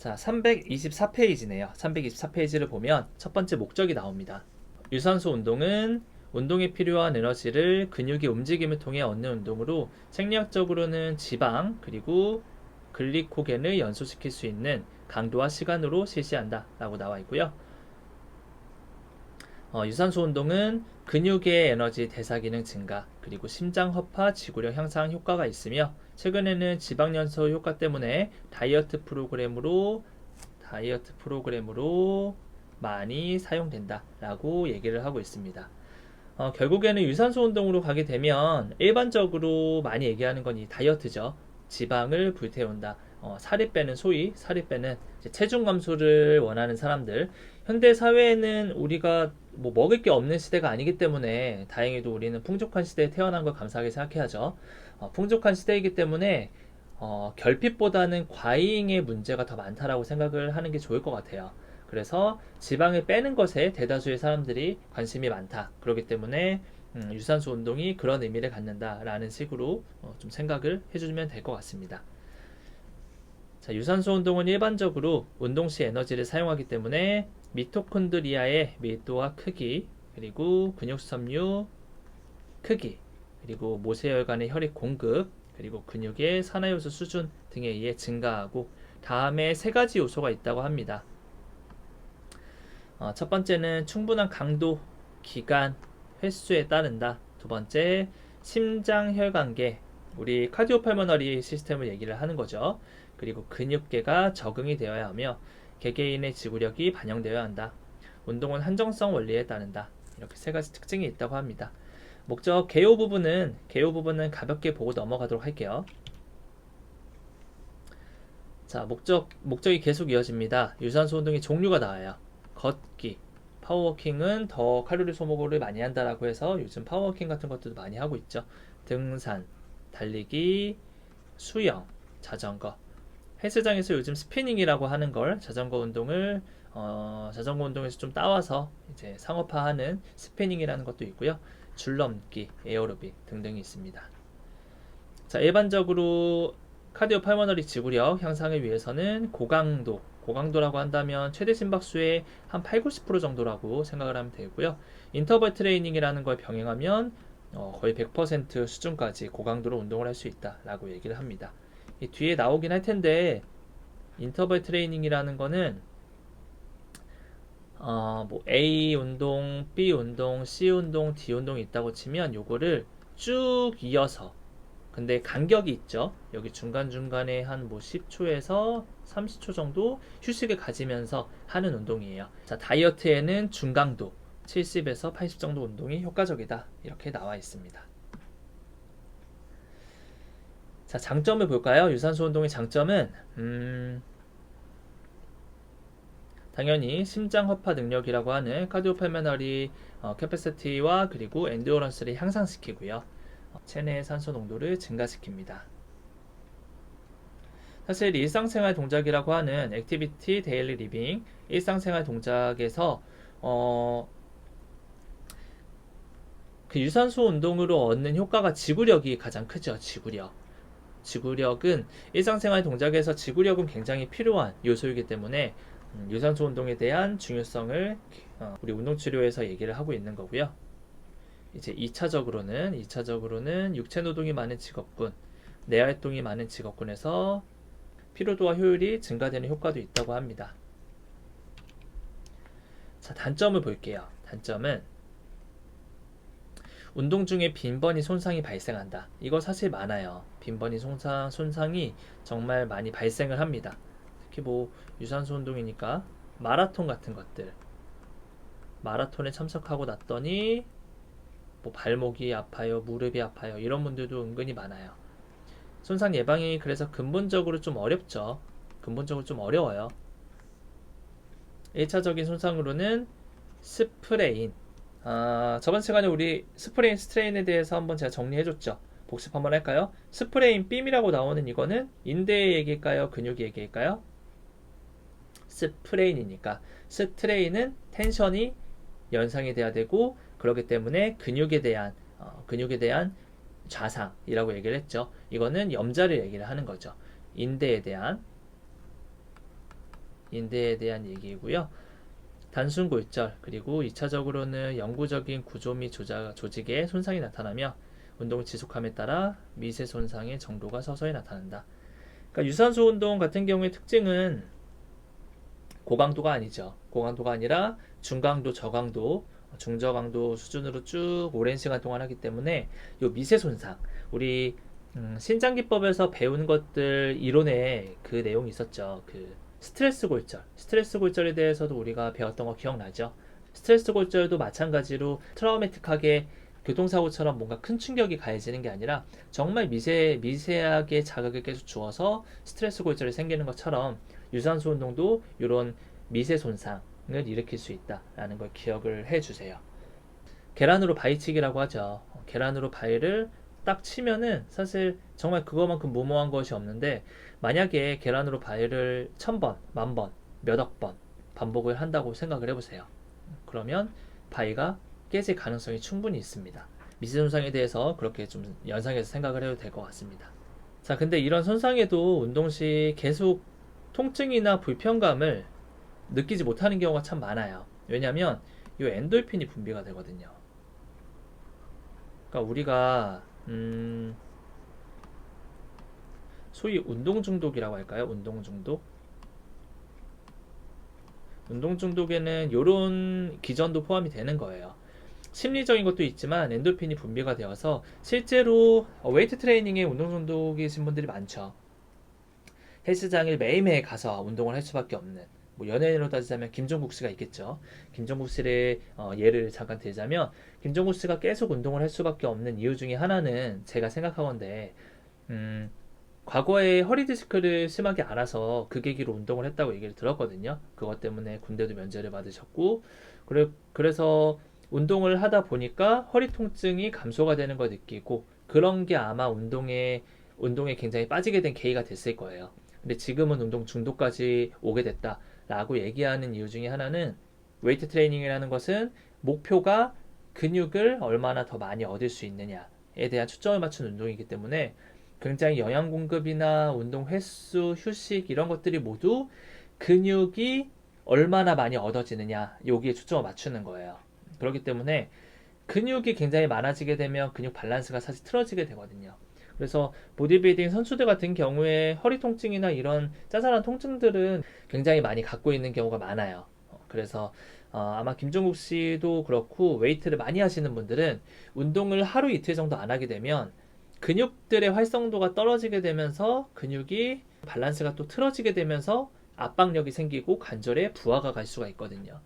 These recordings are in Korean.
자, 324페이지네요. 324페이지를 보면 첫 번째 목적이 나옵니다. 유산소 운동은 운동에 필요한 에너지를 근육의 움직임을 통해 얻는 운동으로 생리학적으로는 지방 그리고 글리코겐을 연소시킬 수 있는 강도와 시간으로 실시한다 라고 나와 있고요. 유산소 운동은 근육의 에너지 대사 기능 증가 그리고 심장 허파 지구력 향상 효과가 있으며 최근에는 지방 연소 효과 때문에 다이어트 프로그램으로 많이 사용된다 라고 얘기를 하고 있습니다. 결국에는 유산소 운동으로 가게 되면 일반적으로 많이 얘기하는 건 이 다이어트죠. 지방을 불태운다. 소위 살이 빼는 체중 감소를 원하는 사람들. 현대 사회에는 우리가 뭐 먹을 게 없는 시대가 아니기 때문에 다행히도 우리는 풍족한 시대에 태어난 걸 감사하게 생각해야죠. 풍족한 시대이기 때문에 결핍보다는 과잉의 문제가 더 많다라고 생각을 하는 게 좋을 것 같아요. 그래서 지방을 빼는 것에 대다수의 사람들이 관심이 많다. 그렇기 때문에 유산소 운동이 그런 의미를 갖는다라는 식으로 좀 생각을 해주면 될 것 같습니다. 자, 유산소 운동은 일반적으로 운동 시 에너지를 사용하기 때문에 미토콘드리아의 밀도와 크기, 그리고 근육섬유 크기, 그리고 모세혈관의 혈액 공급, 그리고 근육의 산화요소 수준 등에 의해 증가하고 다음에 세 가지 요소가 있다고 합니다. 첫 번째는 충분한 강도, 기간, 횟수에 따른다. 두 번째, 심장혈관계, 우리 카디오팔머너리 시스템을 얘기를 하는 거죠. 그리고 근육계가 적응이 되어야 하며 개개인의 지구력이 반영되어야 한다. 운동은 한정성 원리에 따른다. 이렇게 세 가지 특징이 있다고 합니다. 개요 부분은 가볍게 보고 넘어가도록 할게요. 자, 목적이 계속 이어집니다. 유산소 운동의 종류가 나와요. 걷기, 파워워킹은 더 칼로리 소모를 많이 한다라고 해서 요즘 파워워킹 같은 것들도 많이 하고 있죠. 등산, 달리기, 수영, 자전거. 헬스장에서 요즘 스피닝이라고 하는 걸 자전거 운동에서 좀 따와서 이제 상업화하는 스피닝이라는 것도 있고요. 줄넘기, 에어로빅 등등이 있습니다. 자, 일반적으로 카디오 팔머너리 지구력 향상을 위해서는 고강도라고 한다면 최대 심박수의 한 8, 90% 정도라고 생각을 하면 되고요. 인터벌 트레이닝이라는 걸 병행하면 거의 100% 수준까지 고강도로 운동을 할 수 있다라고 얘기를 합니다. 이 뒤에 나오긴 할 텐데 인터벌 트레이닝이라는 거는 뭐 A 운동, B 운동, C 운동, D 운동이 있다고 치면 요거를 쭉 이어서 근데 간격이 있죠. 여기 중간중간에 한 뭐 10초에서 30초 정도 휴식을 가지면서 하는 운동이에요. 자, 다이어트에는 중강도 70에서 80 정도 운동이 효과적이다. 이렇게 나와 있습니다. 자, 장점을 볼까요? 유산소 운동의 장점은 당연히 심장 허파 능력이라고 하는 카디오팔머너리 캐패시티와 그리고 엔듀어런스를 향상시키고요. 체내 산소 농도를 증가시킵니다. 사실 일상생활 동작이라고 하는 액티비티 데일리 리빙 일상생활 동작에서 그 유산소 운동으로 얻는 효과가 지구력이 가장 크죠. 지구력은 일상생활 동작에서 지구력은 굉장히 필요한 요소이기 때문에 유산소 운동에 대한 중요성을 우리 운동치료에서 얘기를 하고 있는 거고요. 이제 2차적으로는 육체 노동이 많은 직업군, 내활동이 많은 직업군에서 피로도와 효율이 증가되는 효과도 있다고 합니다. 자, 단점을 볼게요. 단점은 운동 중에 빈번히 손상이 발생한다. 이거 사실 많아요. 빈번히 손상이 정말 많이 발생을 합니다. 특히 뭐 유산소 운동이니까 마라톤 같은 것들. 마라톤에 참석하고 났더니 뭐 발목이 아파요, 무릎이 아파요. 이런 분들도 은근히 많아요. 손상 예방이 그래서 근본적으로 좀 어렵죠. 근본적으로 좀 어려워요. 1차적인 손상으로는 스프레인. 저번 시간에 우리 스프레인, 스트레인에 대해서 한번 제가 정리해줬죠. 복습 한번 할까요? 스프레인, 빔이라고 나오는 이거는 인대의 얘기일까요? 근육의 얘기일까요? 스프레인이니까. 스트레인은 텐션이 연상이 돼야 되고 그렇기 때문에 근육에 대한 좌상이라고 얘기를 했죠. 이거는 염자를 얘기를 하는 거죠. 인대에 대한 인대에 대한 얘기이고요. 단순 골절, 그리고 2차적으로는 영구적인 구조 및 조직에 손상이 나타나며 운동을 지속함에 따라 미세 손상의 정도가 서서히 나타난다. 그러니까 유산소 운동 같은 경우의 특징은 고강도가 아니죠. 고강도가 아니라 중강도, 저강도, 중저강도 수준으로 쭉 오랜 시간 동안 하기 때문에 요 미세 손상, 우리 신장기법에서 배운 것들 이론에 그 내용이 있었죠. 그 스트레스 골절에 대해서도 우리가 배웠던 거 기억나죠? 스트레스 골절도 마찬가지로 트라우매틱하게 교통사고처럼 뭔가 큰 충격이 가해지는 게 아니라 정말 미세하게 자극을 계속 주어서 스트레스 골절이 생기는 것처럼 유산소 운동도 이런 미세 손상을 일으킬 수 있다라는 걸 기억을 해주세요. 계란으로 바위치기라고 하죠. 계란으로 바위를 딱 치면은 사실 정말 그거만큼 무모한 것이 없는데, 만약에 계란으로 바위를 1000번, 10,000번, 몇억 번 반복을 한다고 생각을 해보세요. 그러면 바위가 깨질 가능성이 충분히 있습니다. 미세 손상에 대해서 그렇게 좀 연상해서 생각을 해도 될 것 같습니다. 자, 근데 이런 손상에도 운동 시 계속 통증이나 불편감을 느끼지 못하는 경우가 참 많아요. 왜냐하면 이 엔돌핀이 분비가 되거든요. 그러니까 우리가 소위 운동 중독이라고 할까요? 운동 중독? 운동 중독에는 이런 기전도 포함이 되는 거예요. 심리적인 것도 있지만 엔돌핀이 분비가 되어서 실제로 웨이트 트레이닝에 운동 중독이신 분들이 많죠. 헬스장을 매일매일 가서 운동을 할 수밖에 없는, 뭐 연예인으로 따지자면 김종국 씨가 있겠죠. 김종국 씨를 예를 잠깐 들자면, 김종국 씨가 계속 운동을 할 수밖에 없는 이유 중에 하나는 제가 생각하건데, 과거에 허리 디스크를 심하게 앓아서 그 계기로 운동을 했다고 얘기를 들었거든요. 그것 때문에 군대도 면제를 받으셨고, 그래서 운동을 하다 보니까 허리 통증이 감소가 되는 걸 느끼고, 그런 게 아마 운동에 굉장히 빠지게 된 계기가 됐을 거예요. 근데 지금은 운동 중독까지 오게 됐다라고 얘기하는 이유 중에 하나는, 웨이트 트레이닝이라는 것은 목표가 근육을 얼마나 더 많이 얻을 수 있느냐에 대한 초점을 맞춘 운동이기 때문에 굉장히 영양 공급이나 운동 횟수, 휴식 이런 것들이 모두 근육이 얼마나 많이 얻어지느냐, 여기에 초점을 맞추는 거예요. 그렇기 때문에 근육이 굉장히 많아지게 되면 근육 밸런스가 사실 틀어지게 되거든요. 그래서 보디빌딩 선수들 같은 경우에 허리 통증이나 이런 짜잘한 통증들은 굉장히 많이 갖고 있는 경우가 많아요. 그래서 아마 김종국 씨도 그렇고 웨이트를 많이 하시는 분들은 운동을 하루 이틀 정도 안 하게 되면 근육들의 활성도가 떨어지게 되면서 근육이 밸런스가 또 틀어지게 되면서 압박력이 생기고 관절에 부하가 갈 수가 있거든요.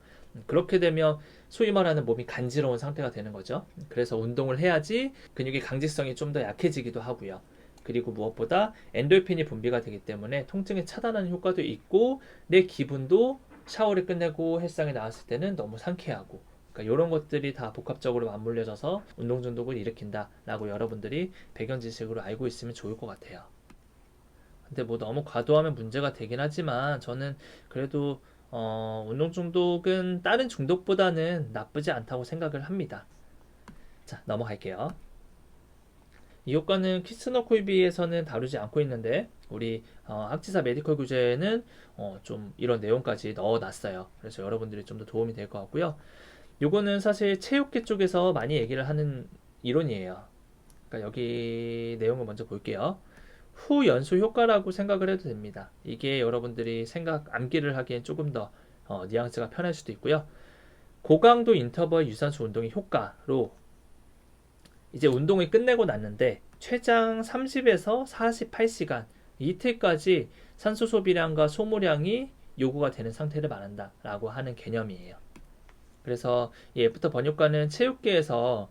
그렇게 되면 소위 말하는 몸이 간지러운 상태가 되는 거죠. 그래서 운동을 해야지 근육의 강직성이 좀 더 약해지기도 하고요. 그리고 무엇보다 엔돌핀이 분비가 되기 때문에 통증을 차단하는 효과도 있고, 내 기분도 샤워를 끝내고 헬스장에 나왔을 때는 너무 상쾌하고, 그러니까 이런 것들이 다 복합적으로 맞물려져서 운동 중독을 일으킨다라고 여러분들이 배경 지식으로 알고 있으면 좋을 것 같아요. 근데 뭐 너무 과도하면 문제가 되긴 하지만 저는 그래도 운동 중독은 다른 중독보다는 나쁘지 않다고 생각을 합니다. 자, 넘어갈게요. 이 효과는 키스너 콜비에서는 다루지 않고 있는데, 우리 학지사 메디컬 교재에는 좀 이런 내용까지 넣어놨어요. 그래서 여러분들이 좀 더 도움이 될 것 같고요. 요거는 사실 체육계 쪽에서 많이 얘기를 하는 이론이에요. 그러니까 여기 내용을 먼저 볼게요. 후 연소 효과라고 생각을 해도 됩니다. 이게 여러분들이 암기를 하기엔 조금 더 뉘앙스가 편할 수도 있고요. 고강도 인터벌 유산소 운동의 효과로, 이제 운동을 끝내고 났는데 최장 30에서 48시간, 이틀까지 산소 소비량과 소모량이 요구가 되는 상태를 말한다 라고 하는 개념이에요. 그래서 이 애프터 번역가는 체육계에서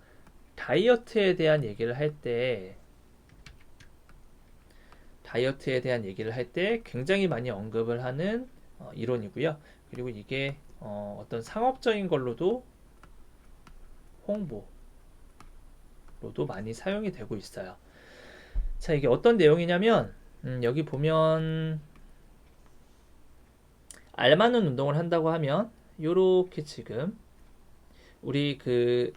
다이어트에 대한 얘기를 할 때 굉장히 많이 언급을 하는 이론이고요. 그리고 이게 어떤 상업적인 걸로도 홍보로도 많이 사용이 되고 있어요. 자, 이게 어떤 내용이냐면, 여기 보면 알맞는 운동을 한다고 하면 요렇게 지금 우리 그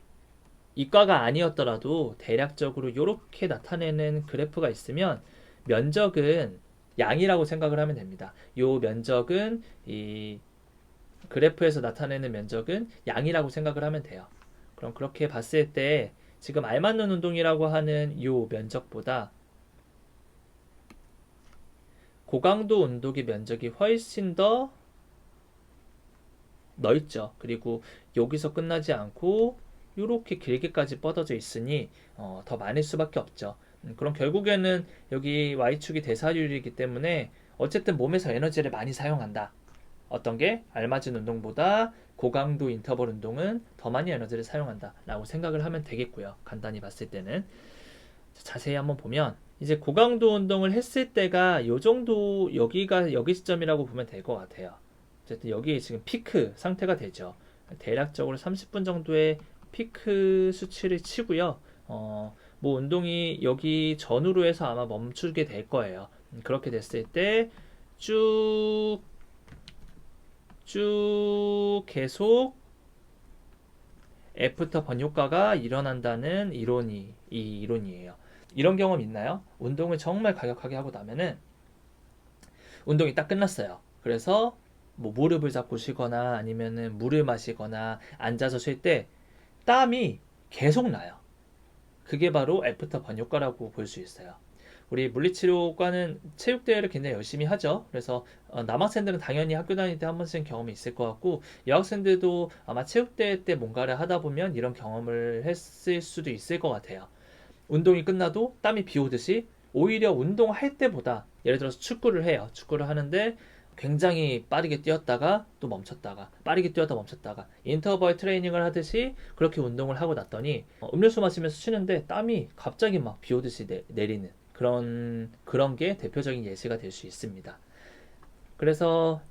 이과가 아니었더라도 대략적으로 요렇게 나타내는 그래프가 있으면, 면적은 양이라고 생각을 하면 됩니다. 요 면적은 이 그래프에서 나타내는 면적은 양이라고 생각을 하면 돼요. 그럼 그렇게 봤을 때 지금 알맞는 운동이라고 하는 요 면적보다 고강도 운동의 면적이 훨씬 더 넓죠. 그리고 여기서 끝나지 않고 이렇게 길게까지 뻗어져 있으니 더 많을 수밖에 없죠. 그럼 결국에는 여기 Y축이 대사율이기 때문에 어쨌든 몸에서 에너지를 많이 사용한다. 어떤 게 알맞은 운동보다 고강도 인터벌 운동은 더 많이 에너지를 사용한다 라고 생각을 하면 되겠고요. 간단히 봤을 때는 자세히 한번 보면 이제 고강도 운동을 했을 때가 요 정도 여기가 여기 시점이라고 보면 될 것 같아요. 어쨌든 여기 지금 피크 상태가 되죠. 대략적으로 30분 정도의 피크 수치를 치고요. 뭐 운동이 여기 전후로 해서 아마 멈추게 될 거예요. 그렇게 됐을 때 쭉 계속 애프터 번효과가 일어난다는 이 이론이에요. 이런 경험 있나요? 운동을 정말 과격하게 하고 나면은 운동이 딱 끝났어요. 그래서 뭐 무릎을 잡고 쉬거나 아니면은 물을 마시거나 앉아서 쉴 때 땀이 계속 나요. 그게 바로 애프터 번효과라고 볼 수 있어요. 우리 물리치료과는 체육대회를 굉장히 열심히 하죠. 그래서 남학생들은 당연히 학교 다닐 때 한 번씩 경험이 있을 것 같고 여학생들도 아마 체육대회 때 뭔가를 하다 보면 이런 경험을 했을 수도 있을 것 같아요. 운동이 끝나도 땀이 비 오듯이 오히려 운동할 때보다 예를 들어서 축구를 해요. 축구를 하는데 굉장히 빠르게 뛰었다가 또 멈췄다가 빠르게 뛰었다 멈췄다가 인터벌 트레이닝을 하듯이 그렇게 운동을 하고 났더니 음료수 마시면서 쉬는데 땀이 갑자기 막 비 오듯이 내리는 그런 게 대표적인 예시가 될 수 있습니다. 그래서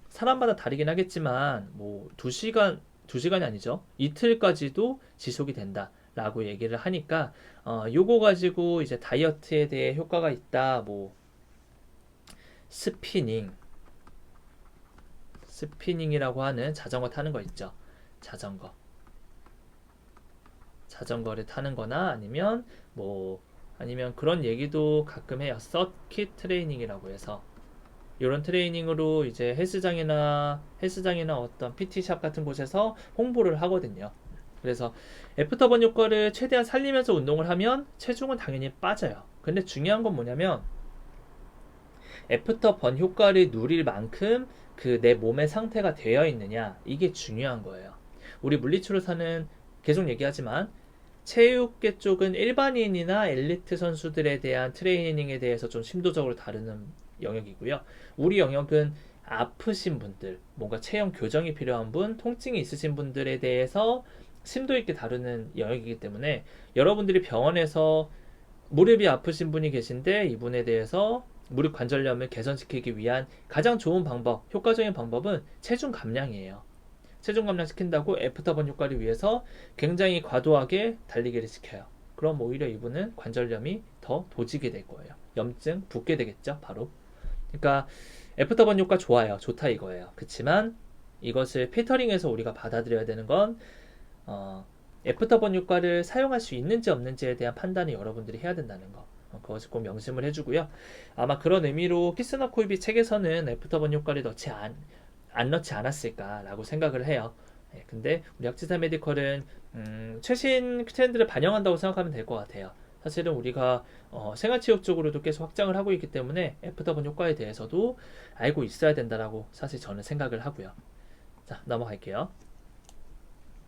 사람마다 다르긴 하겠지만 뭐 2시간이 아니죠. 이틀까지도 지속이 된다. 라고 얘기를 하니까 요거 가지고 이제 다이어트에 대해 효과가 있다. 뭐 스피닝이라고 하는 자전거 타는 거 있죠. 자전거를 타는 거나 아니면 그런 얘기도 가끔 해요. 서킷 트레이닝이라고 해서 이런 트레이닝으로 이제 헬스장이나 어떤 PT샵 같은 곳에서 홍보를 하거든요. 그래서 애프터번 효과를 최대한 살리면서 운동을 하면 체중은 당연히 빠져요. 근데 중요한 건 뭐냐면 애프터번 효과를 누릴 만큼 그 내 몸의 상태가 되어 있느냐 이게 중요한 거예요. 우리 물리치료사는 계속 얘기하지만 체육계 쪽은 일반인이나 엘리트 선수들에 대한 트레이닝에 대해서 좀 심도적으로 다루는 영역이고요. 우리 영역은 아프신 분들, 뭔가 체형 교정이 필요한 분, 통증이 있으신 분들에 대해서 심도 있게 다루는 영역이기 때문에 여러분들이 병원에서 무릎이 아프신 분이 계신데 이분에 대해서 무릎 관절염을 개선시키기 위한 가장 좋은 방법, 효과적인 방법은 체중 감량이에요. 체중 감량시킨다고 애프터번 효과를 위해서 굉장히 과도하게 달리기를 시켜요. 그럼 오히려 이분은 관절염이 더 도지게 될 거예요. 염증, 붓게 되겠죠, 바로. 그러니까 애프터번 효과 좋아요. 좋다 이거예요. 그렇지만 이것을 필터링해서 우리가 받아들여야 되는 건 애프터번 효과를 사용할 수 있는지 없는지에 대한 판단을 여러분들이 해야 된다는 거. 그것을 꼭 명심을 해주고요. 아마 그런 의미로 키스너 코이비 책에서는 애프터번 효과를 안 넣지 않았을까라고 생각을 해요. 근데 우리 학지사 메디컬은 최신 트렌드를 반영한다고 생각하면 될 것 같아요. 사실은 우리가 생활체육 쪽으로도 계속 확장을 하고 있기 때문에 애프터번 효과에 대해서도 알고 있어야 된다라고 사실 저는 생각을 하고요. 자, 넘어갈게요.